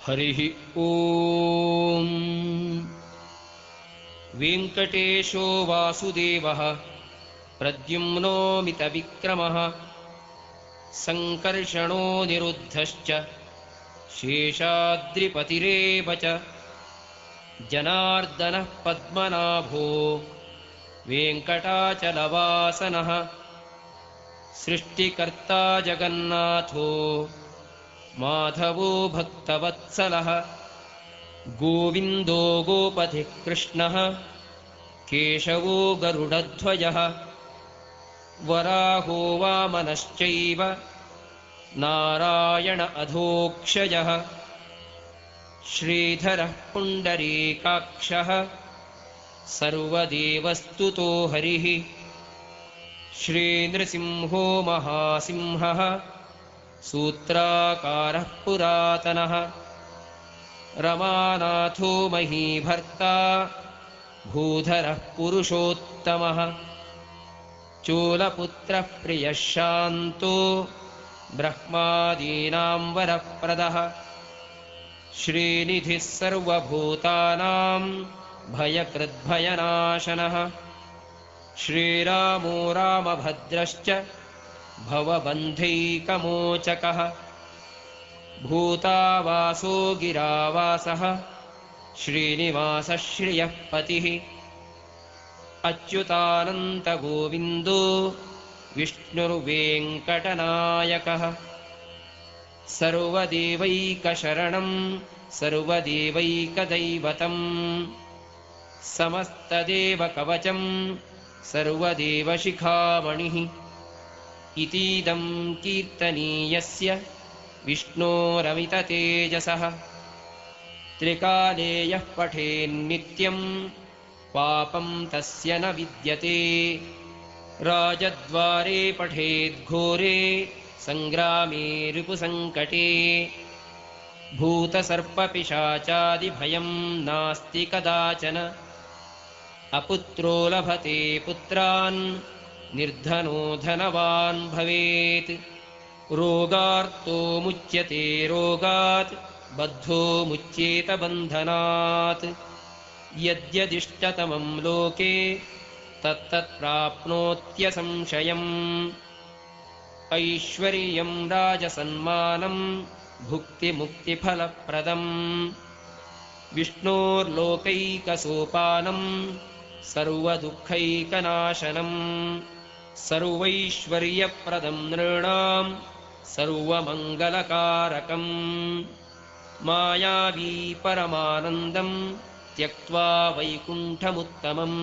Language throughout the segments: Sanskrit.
हरिः ॐ। वेङ्कटेशो वासुदेवः प्रद्युम्नो मितविक्रमः सङ्कर्षणो निरुद्धश्च शेषाद्रिपतिरेव च जनार्दनः पद्मनाभो वेङ्कटाचलवासनः सृष्टिकर्ता जगन्नाथो माधवो भक्तवत्सलः गोविन्दो गोपतिः कृष्णः केशवो गरुडध्वजः वराहो वामनश्चैव नारायण अधोक्षजः श्रीधरः पुण्डरीकाक्षः सर्वदेवस्तुतो हरिः श्रीनृसिंहो महासिंहः सूत्राकारः पुरातनः रमानाथो महीभर्ता भूधरः पुरुषोत्तमः चोलपुत्रः प्रियः शान्तो ब्रह्मादीनां वरप्रदः श्रीनिधिः सर्वभूतानां भयकृद्भयनाशनः श्रीरामो रामभद्रश्च भवबन्धैकमोचकः भूतावासो गिरावासः श्रीनिवासः श्रियः पतिः अच्युतानन्तगोविन्दो विष्णुर्वेङ्कटनायकः सर्वदेवैकशरणं सर्वदेवैकदैवतं समस्तदेवकवचं सर्वदेवशिखामणिः इतीदं कीर्तनीयस्य विष्णोरमिततेजसः त्रिकाले यः पठेन्नित्यं पापं तस्य न विद्यते राजद्वारे पठेद्घोरे सङ्ग्रामे रिपुसङ्कटे भूतसर्पपिशाचादिभयं नास्ति कदाचन अपुत्रो लभते पुत्रान् निर्धनो धनवान् भवेत् रोगार्तो मुच्यते रोगात् बद्धो मुच्येत बन्धनात् यद्यदिष्टतमं लोके तत्तत्प्राप्नोत्यसंशयम् ऐश्वर्यं राजसन्मानं भुक्तिमुक्तिफलप्रदम् विष्णोर्लोकैकसोपानं सर्वदुःखैकनाशनम् सर्वैश्वर्यप्रदं नृणां सर्वमङ्गलकारकम् मायावी परमानन्दं त्यक्त्वा वैकुण्ठमुत्तमम्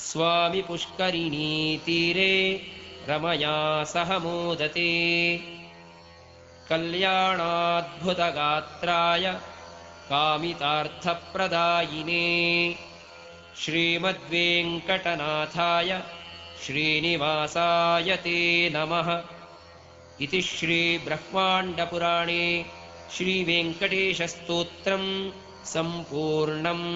स्वामि पुष्करिणीतीरे रमया सह मोदते कल्याणाद्भुतगात्राय कामितार्थप्रदायिने श्रीमद्वेङ्कटनाथाय श्रीनिवासाय ते नमः। इति श्रीब्रह्माण्डपुराणे श्रीवेङ्कटेशस्तोत्रं सम्पूर्णम्।